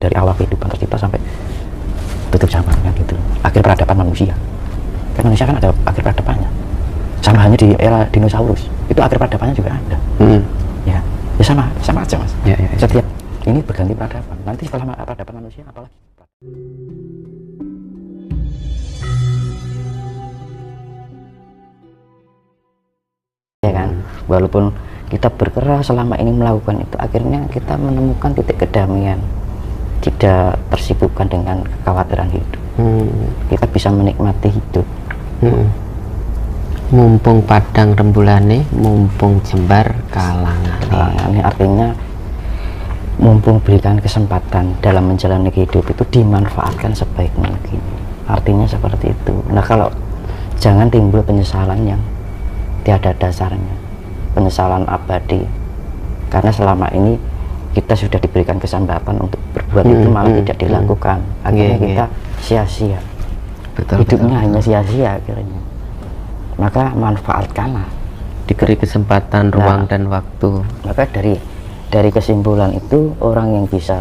dari awal kehidupan tercipta sampai tutup zaman kan gitu. Akhir peradaban manusia. Kan manusia kan ada akhir peradabannya. Sama halnya di era dinosaurus, itu akhir peradabannya juga ada. Ya sama aja mas. Ya. Setiap ini berganti peradaban. Nanti setelah peradaban manusia apalagi? Ya kan, walaupun kita berkeras selama ini melakukan itu, akhirnya kita menemukan titik kedamaian, tidak tersibukkan dengan kekhawatiran hidup. Kita bisa menikmati hidup. Mumpung padang rembulane, mumpung jembar kalangane. Artinya mumpung berikan kesempatan dalam menjalani hidup itu dimanfaatkan sebaik mungkin. Artinya seperti itu. Nah kalau jangan timbul penyesalan yang tiada dasarnya, penyesalan abadi, karena selama ini kita sudah diberikan kesempatan untuk berbuat itu malah tidak dilakukan. Akhirnya kita sia-sia. Hidupnya hanya sia-sia akhirnya. Maka manfaatkanlah, diberi kesempatan, ruang dan waktu. Maka dari kesimpulan itu, orang yang bisa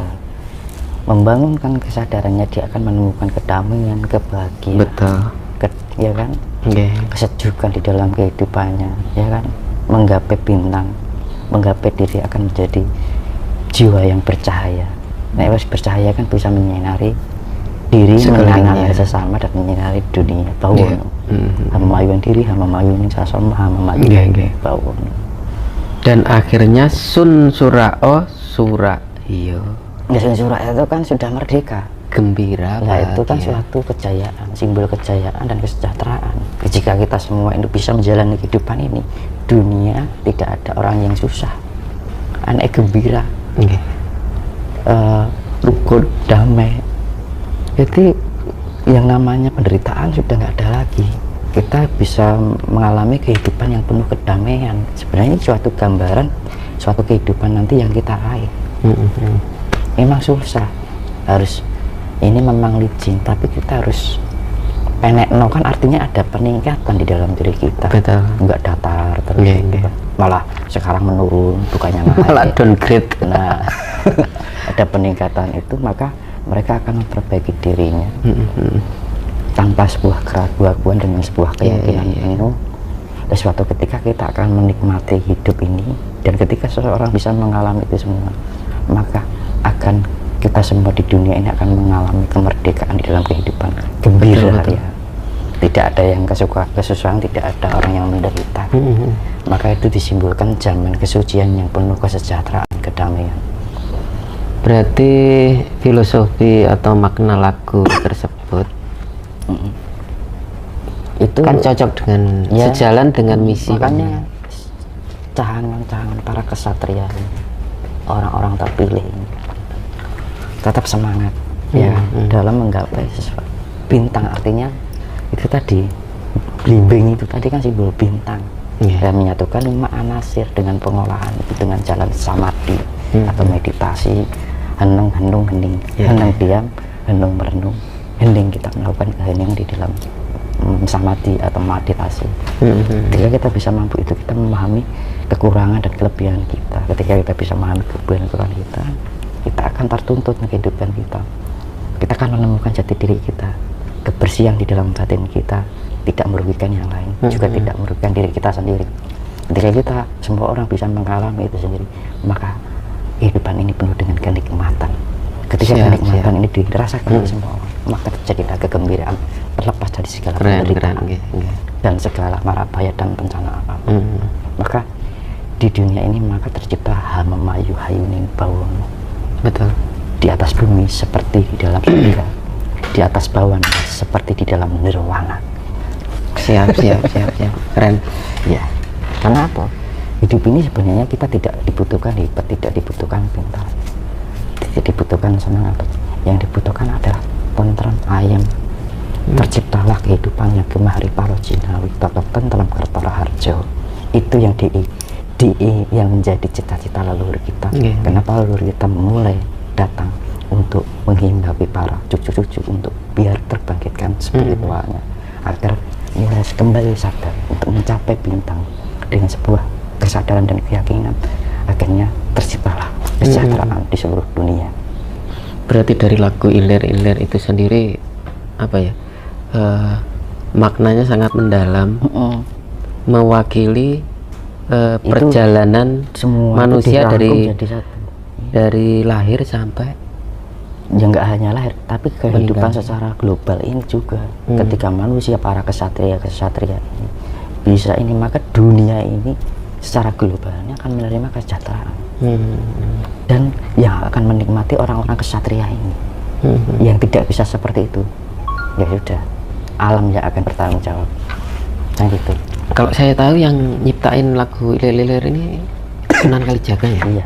membangunkan kesadarannya, dia akan menemukan kedamaian, kebahagiaan. Betul. Ya kan? Kesejukan di dalam kehidupannya, ya kan? Menggapai bintang, menggapai diri akan menjadi jiwa yang bercahaya. Nah, bercahaya kan bisa menyinari diri, menyinari sesama, dan menyinari dunia. Bawono. Hamamayun diri, hamamayun sesama, hamamayun bawono. Dan akhirnya sun surao suraiyo. Ya, sun suraiyo itu kan sudah merdeka. Gembira. Nah itu kan suatu kejayaan, simbol kejayaan dan kesejahteraan. Jika kita semua itu bisa menjalani kehidupan ini, dunia tidak ada orang yang susah, aneh gembira, rukun, damai. Jadi yang namanya penderitaan sudah nggak ada lagi. Kita bisa mengalami kehidupan yang penuh kedamaian. Sebenarnya ini suatu gambaran suatu kehidupan nanti yang kita raih. Memang susah, harus ini memang licin, tapi kita harus penekno, kan artinya ada peningkatan di dalam diri kita. Betul. Enggak datar terus malah sekarang menurun, bukannya naik. Malah downgrade. Nah ada peningkatan itu, maka mereka akan memperbaiki dirinya tanpa sebuah keraguan dengan sebuah keyakinan penuh. Dan suatu ketika kita akan menikmati hidup ini, dan ketika seseorang bisa mengalami itu semua, maka akan kita semua di dunia ini akan mengalami kemerdekaan di dalam kehidupan, gembira. Betul. Ya, tidak ada yang kesusahan, tidak ada orang yang menderita. Maka itu disimbolkan zaman kesucian yang penuh kesejahteraan, kedamaian. Berarti filosofi atau makna lagu tersebut itu kan cocok dengan sejalan dengan misi. Makanya cahangan-cahangan para kesatria, orang-orang terpilih ini tetap semangat dalam menggapai sesuatu. Bintang artinya itu tadi, blimbing itu tadi kan simbol bintang. Dan menyatukan 5 anasir dengan pengolahan itu dengan jalan samadhi atau meditasi, henung hening, henung diam, henung merenung, hening kita melakukan keheningan di dalam samadhi atau meditasi. Ketika kita bisa mampu itu, kita memahami kekurangan dan kelebihan kita. Ketika kita bisa memahami kekurangan kita, kita akan tertuntut ke kehidupan kita. Kita akan menemukan jati diri kita, kebersihan di dalam batin kita, tidak merugikan yang lain, juga tidak merugikan diri kita sendiri. Ketika kita semua orang bisa mengalami itu sendiri, maka kehidupan ini penuh dengan kenikmatan. Ketika kenikmatan ini dirasakan oleh semua orang, maka terjadilah kegembiraan terlepas dari segala penderitaan dan segala mara bahaya dan bencana apapun. Maka di dunia ini maka tercipta hamamayu hayuning bawono. Betul. Di atas bumi seperti di dalam surga, di atas bawah seperti di dalam nirwana. Siap. Keren. Ya, karena apa? Hidup ini sebenarnya kita tidak dibutuhkan hebat, tidak dibutuhkan pintar, tidak dibutuhkan senang. Yang dibutuhkan adalah tentram ayam. Terciptalah kehidupan yang gemah riparo jinawi tokoten dalam kertara harjo. Itu yang yang menjadi cita-cita leluhur kita. Kenapa leluhur kita mulai datang untuk menghimbau para cucu-cucu untuk biar terbangkitkan spiritualnya, agar mulai kembali sadar untuk mencapai bintang dengan sebuah kesadaran dan keyakinan. Akhirnya terciptalah kesejahteraan di seluruh dunia. Berarti dari lagu Ilir-Ilir itu sendiri apa ya? Maknanya sangat mendalam, mewakili perjalanan semua manusia itu dirangkum dari jadi satu. dari lahir sampai Ya nggak hanya lahir, tapi kehidupan meninggal. secara global ini juga. Ketika manusia, para kesatria ini bisa ini, maka dunia ini secara globalnya akan menerima kesejahteraan. Dan yang akan menikmati orang-orang kesatria ini. Yang tidak bisa seperti itu, ya sudah, alam yang akan bertanggung jawab. Nah gitu. Kalau saya tahu yang nyiptain lagu Ilir-Ilir ini Sunan Kalijaga ya. Iya.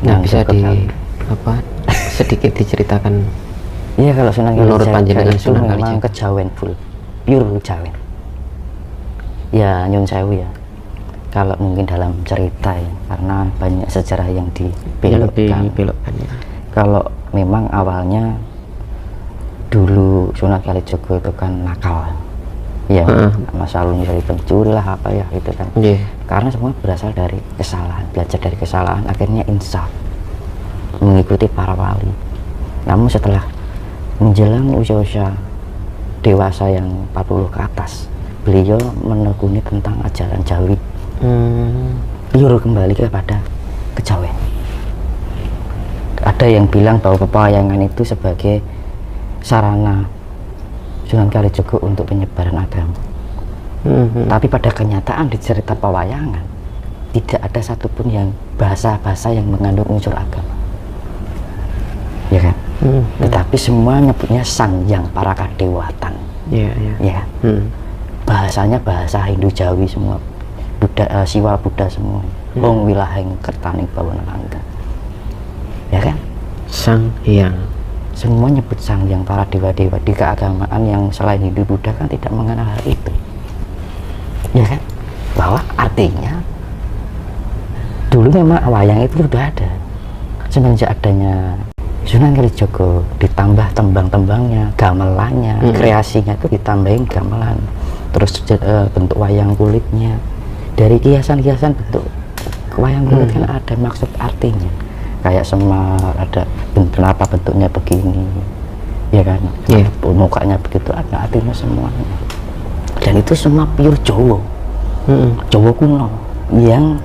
Nah, Sunan bisa Kalijaga. apa sedikit diceritakan Iya, kalau Sunan menurut Kalijaga panjenengan itu Sunan memang Kalijaga? kejawen full, pure jawen. Ya nyun sewu ya. Kalau mungkin dalam cerita ya, karena banyak sejarah yang dibelokkan. dibelokkan ya. Kalau memang awalnya dulu Sunan Kalijaga itu kan nakal, ya masa lalu misalnya pencuri lah apa ya gitu kan. Iya. Karena semua berasal dari kesalahan, belajar dari kesalahan, akhirnya insaf mengikuti para wali. Namun setelah menjelang usia-usia dewasa yang 40 ke atas, beliau menekuni tentang ajaran Jawi, pure kembali kepada kejawen. Ada yang bilang bahwa pewayangan itu sebagai sarana Sunan Kalijaga untuk penyebaran agama. Tapi pada kenyataan di cerita pewayangan tidak ada satupun yang bahasa-bahasa yang mengandung unsur agama, ya kan? Tetapi semua nyebutnya Sang Hyang Parakadewatan, Iya, iya. ya kan? Bahasanya bahasa Hindu Jawi semua, Buddha, Siwa Buddha semua. Wong wilaheng kertaning bawana langga, ya kan? Sang Hyang. Semua nyebut Sang Hyang para dewa-dewa. Di keagamaan yang selain Hindu Buddha kan tidak mengenal hal itu, ya kan? Bahwa artinya dulu memang wayang itu sudah ada. Semenjak adanya Sunan Kalijaga, ditambah tembang-tembangnya, gamelannya, kreasinya itu ditambahin gamelan, terus bentuk wayang kulitnya, dari kiasan-kiasan bentuk wayang kulit kan ada maksud artinya, kayak Semar ada kenapa bentuknya begini, ya kan? Yeah. Mukanya begitu, ada artinya semuanya. Dan itu semua pure Jawa, Jawa kuno yang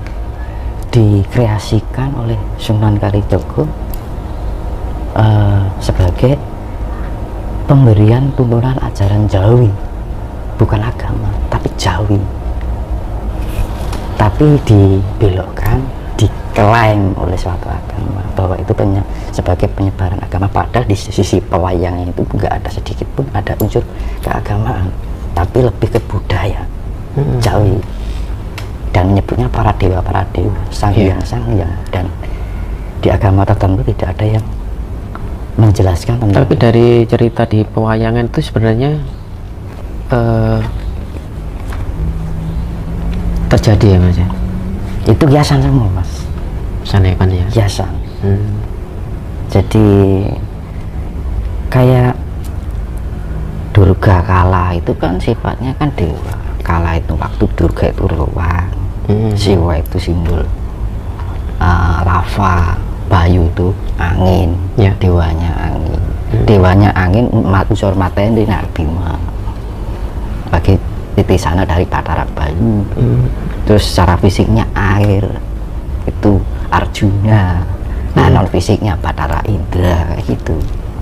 dikreasikan oleh Sunan Kalijaga sebagai pemberian tuntunan ajaran Jawi, bukan agama tapi Jawi, tapi dibelokkan, diklaim oleh suatu agama bahwa itu sebagai penyebaran agama, padahal di sisi pewayangan itu nggak ada sedikit pun ada unsur keagamaan, tapi lebih ke budaya Jawi, dan menyebutnya para dewa, Sang Hyang, Sang Hyang. Dan di agama tertentu tidak ada yang menjelaskan tentang. Tapi dari cerita di pewayangan itu sebenarnya terjadi ya Mas ya? Itu kiasan semua Mas, Sanepan ya? kiasan. Jadi kayak Durga Kala itu kan sifatnya kan dewa. Kala itu waktu, Durga itu ruang, Siwa itu simbol lava, Bayu itu angin, Ya. dewanya angin. Dewanya angin unsur materi Nak Bima bagi titisana dari Batara Bayu. Terus secara fisiknya air itu Arjuna, nah non fisiknya Batara Indra, kayak gitu.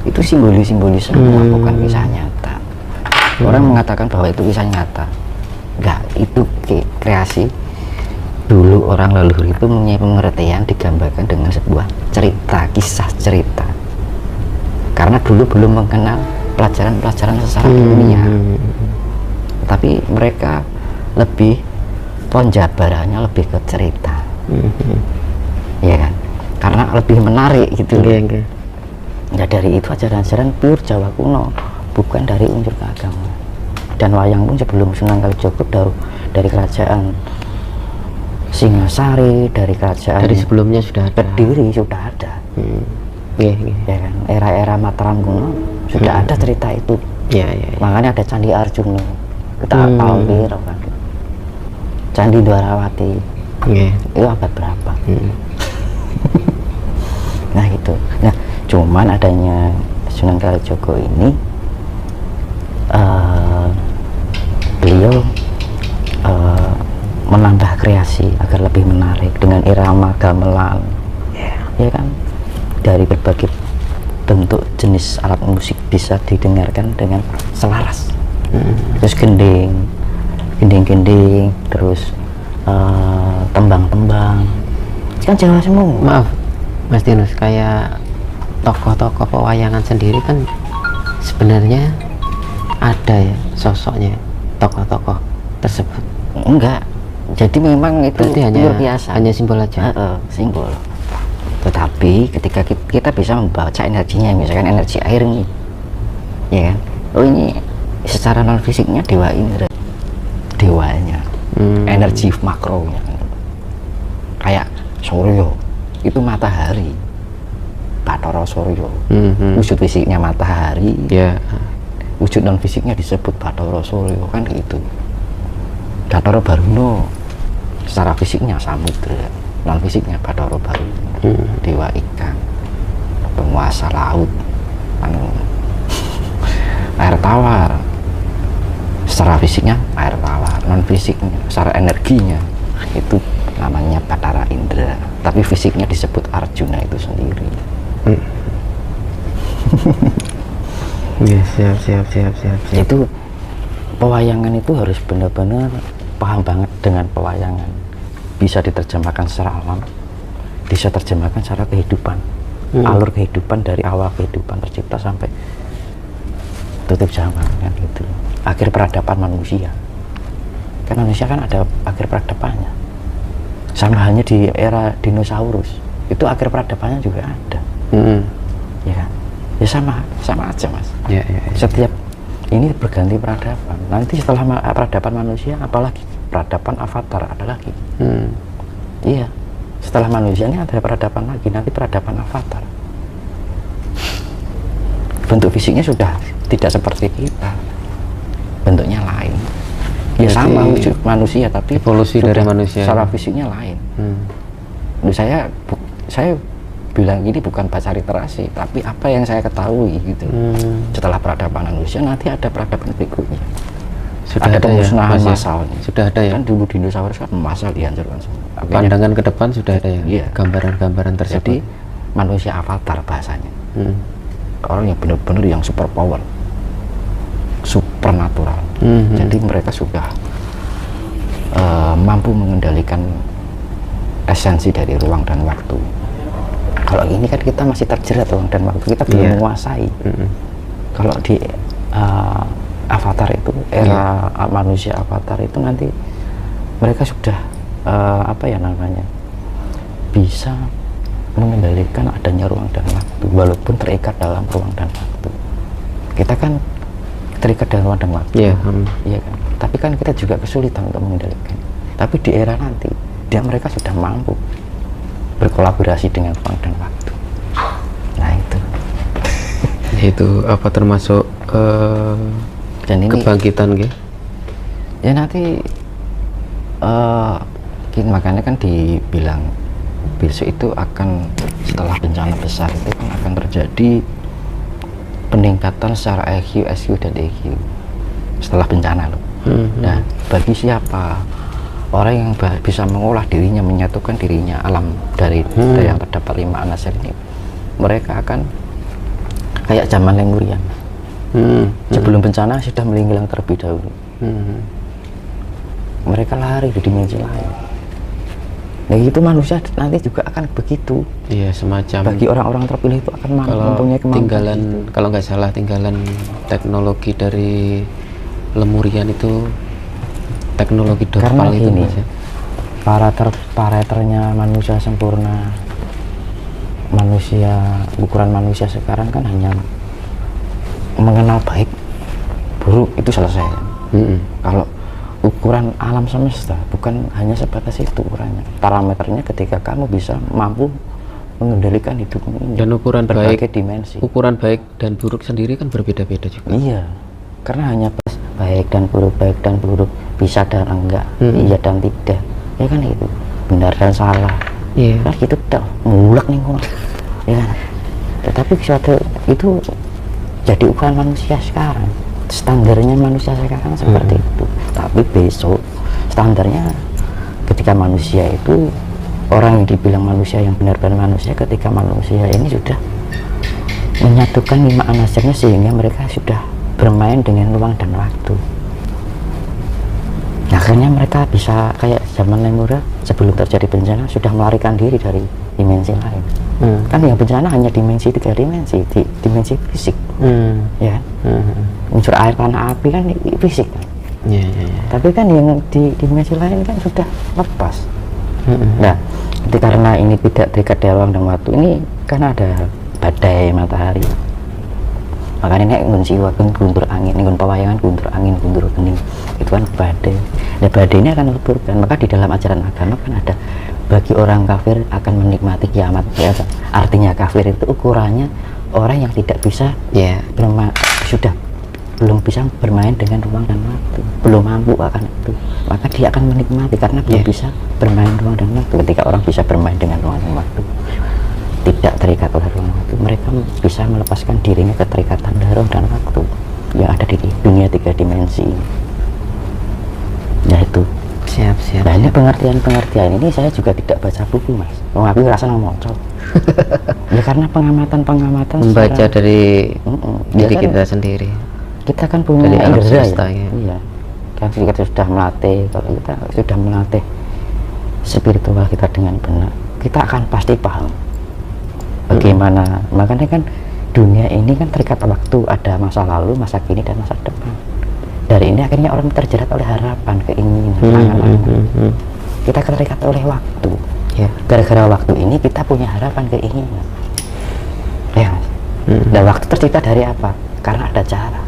Itu simbolis semua, bukan kisah nyata. Orang mengatakan bahwa itu kisah nyata, enggak, itu kreasi dulu orang leluhur itu mempunyai pengertian, digambarkan dengan sebuah cerita, kisah cerita, karena dulu belum mengenal pelajaran secara ilmiah, tapi mereka lebih penjabarannya lebih ke cerita, ya kan, karena lebih menarik gitu. Ya dari itu ajaran-ajaran pure Jawa kuno, bukan dari unsur keagamaan. Dan wayang pun sebelum Sunan Kalijaga dari kerajaan Singasari, dari kerajaan Dari sebelumnya sudah ada. Kediri sudah ada, ya kan, era-era Mataram kuno sudah ada cerita itu. Ya. Makanya ada Candi Arjuna, kita tahu kan, Candi Dwarawati, itu abad berapa? Nah gitu. Nah cuman adanya Sunan Kalijogo ini beliau menambah kreasi agar lebih menarik dengan irama gamelan, ya kan, dari berbagai bentuk jenis alat musik bisa didengarkan dengan selaras. Terus gending, terus tembang-tembang, kan Jawa semua. Maaf Mas Dinus, kayak tokoh-tokoh pewayangan sendiri kan sebenarnya ada ya sosoknya tokoh-tokoh tersebut. Enggak, jadi memang itu Berarti luar biasa, hanya simbol aja. simbol. Tetapi ketika kita bisa membaca energinya, misalkan energi air nih, ya kan, oh ini secara non fisiknya dewa Indra, dewanya, energi makronya, kayak Suryo itu matahari, Bathara Suryo, wujud fisiknya matahari, wujud non fisiknya disebut Bathara Suryo, kan gitu. Bathara Baruna secara fisiknya samudra, non fisiknya Bathara Baruna, dewa ikan, penguasa laut, air tawar, secara fisiknya air tawar, non fisiknya secara energinya itu namanya Bathara Indra, tapi fisiknya disebut Arjuna itu sendiri. Ya, siap. Itu pewayangan itu harus benar-benar paham banget dengan pewayangan, bisa diterjemahkan secara alam, bisa terjemahkan secara kehidupan, alur kehidupan dari awal kehidupan tercipta sampai tutup zaman, kan gitu. Akhir peradaban manusia, kan manusia kan ada akhir peradabannya, sama hanya di era dinosaurus itu akhir peradabannya juga ada. Ya kan, ya sama aja Mas. Ya. Setiap ini berganti peradaban, nanti setelah peradaban manusia apalagi peradaban avatar ada lagi. Iya, setelah manusia ini ada peradaban lagi, nanti peradaban avatar. Bentuk fisiknya sudah tidak seperti kita, bentuknya lain. Ya sama wujud manusia, tapi evolusi dari manusia secara fisiknya lain. Saya bilang ini bukan baca literasi, tapi apa yang saya ketahui gitu. Setelah peradaban manusia nanti ada peradaban berikutnya. Sudah ada ada pemusnahan ya, massal. Sudah ada ya. Kan dulu dinosaurus kan massal dihancurkan semua. Pandangan ke depan sudah ada ya. Iya. Gambaran-gambaran tersebut. Jadi manusia avatar bahasanya. Orang yang benar-benar yang super power, supernatural. Jadi mereka sudah mampu mengendalikan esensi dari ruang dan waktu. Kalau ini kan kita masih terjerat ruang dan waktu, kita belum menguasai. Kalau di avatar itu, era manusia avatar itu nanti mereka sudah bisa mengendalikan adanya ruang dan waktu, walaupun terikat dalam ruang dan waktu. Kita kan terikat dalam ruang dan waktu, iya kan. Tapi kan kita juga kesulitan untuk mengendalikan. Tapi di era nanti, mereka sudah mampu berkolaborasi dengan ruang dan waktu. Nah itu. Itu apa termasuk dan ini kebangkitan gitu? Ya nanti makanya kan dibilang besok itu akan, setelah bencana besar itu kan akan terjadi peningkatan secara IQ, SQ dan EQ setelah bencana loh. Nah, bagi siapa orang yang bisa mengolah dirinya, menyatukan dirinya alam dari yang terdapat 5 anasir ini, mereka akan kayak zaman Lemurian. Sebelum bencana sudah menghilang terlebih dahulu. Mereka lari di dimensi lain. Nah itu manusia nanti juga akan begitu. Iya, semacam bagi orang-orang terpilih itu akan mempunyai kemampuan. Kalau nggak salah tinggalan teknologi dari Lemurian itu teknologi dorpal itu gini, Mas, ya? parameternya manusia sempurna, ukuran manusia sekarang kan hanya mengenal baik buruk, itu selesai. Kalau ukuran alam semesta bukan hanya sebatas itu ukurannya, parameternya ketika kamu bisa mampu mengendalikan hidupmu ini dan ukuran berbagai baik, dimensi. ukuran baik dan buruk sendiri kan berbeda-beda juga. Iya, karena hanya baik dan buruk, bisa dan enggak, iya dan tidak, ya kan itu, benar dan salah, kan gitu dah, ngulek nih ngono, ya kan. Tetapi suatu itu jadi ukuran manusia sekarang, standarnya manusia sekarang seperti itu. Tapi besok standarnya ketika manusia itu, orang yang dibilang manusia yang benar-benar manusia, ketika manusia ini sudah menyatukan 5 anasirnya sehingga mereka sudah bermain dengan ruang dan waktu. Akhirnya mereka bisa kayak zaman Lemura sebelum terjadi bencana sudah melarikan diri dari dimensi lain. Kan yang bencana hanya dimensi 3 dimensi, dimensi fisik, ya. Unsur air, tanah, api kan fisik kan. Tapi kan yang di dimensi lain kan sudah lepas. Nah, karena ini tidak terikat dari ruang dan waktu, ini kan ada badai matahari. Makanya ini ngun siwa, guntur angin, ngun pewayangan, guntur angin, guntur gening, itu kan badai. Nah, badai ini akan leburkan. Maka di dalam ajaran agama kan ada, bagi orang kafir akan menikmati kiamat. Ya, artinya kafir itu ukurannya orang yang tidak bisa, sudah belum bisa bermain dengan ruang dan waktu, belum mampu akan itu. Maka dia akan menikmati karena belum bisa bermain ruang dan waktu. Ketika orang bisa bermain dengan ruang dan waktu, tidak terikat oleh ruang waktu, mereka bisa melepaskan dirinya keterikatan dari ruang dan waktu yang ada di dunia 3 dimensi. Ya itu. Siap. Nah, ini pengertian ini saya juga tidak baca buku, Mas. Aku rasa ngomong ya karena pengamatan membaca secara, dari diri kan, kita sendiri. Kita kan punya dari alam indera semesta, ya. Iya. Kan kita sudah melatih, kalau kita sudah melatih spiritual kita dengan benar, kita akan pasti paham bagaimana. Makanya kan dunia ini kan terikat waktu, ada masa lalu, masa kini, dan masa depan. Dari ini akhirnya orang terjerat oleh harapan, keinginan, angan-angan. Kita terikat oleh waktu. Gara-gara waktu ini kita punya harapan, keinginan. Ya. Dan waktu tercipta dari apa? Karena ada jarak.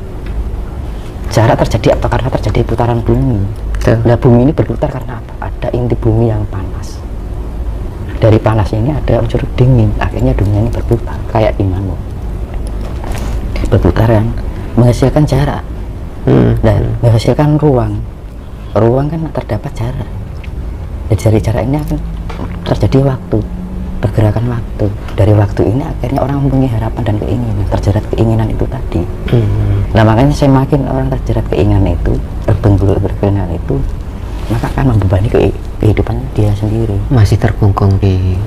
Jarak terjadi atau karena terjadi putaran bumi. Nah, bumi ini berputar karena apa? Ada inti bumi yang panas. Dari panas ini ada unsur dingin. Akhirnya dunia ini berputar kayak imanmu. Berputar yang menghasilkan jarak. Dan menghasilkan ruang. Ruang kan terdapat jarak. Dan dari jarak ini akan terjadi waktu, pergerakan waktu. Dari waktu ini akhirnya orang mempunyai harapan dan keinginan, terjerat keinginan itu tadi. Nah, makanya semakin orang terjerat keinginan itu, berbenggelur berkeinginan itu, maka akan membebani kehidupannya dia sendiri. Masih terkungkung di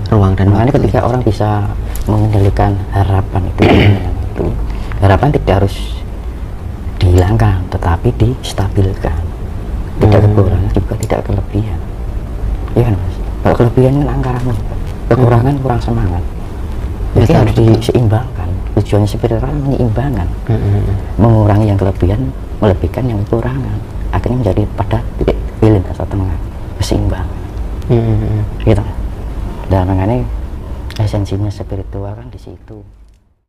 ruang dan makanya waktu. ketika orang bisa mengendalikan harapan itu, itu harapan tidak harus dihilangkan, tetapi distabilkan. Tidak kekurangan juga tidak kelebihan. Iya kan, Mas? Kalau kelebihan kan angkarannya, kekurangan kurang semangat. Jadi harus diseimbangkan. Tujuannya spiritual menyeimbangkan, mengurangi yang kelebihan, melebihkan yang kekurangan. Akhirnya menjadi pada titik balance atau tengah, keseimbangan. Gitu. Dan makanya esensinya spiritual kan di situ.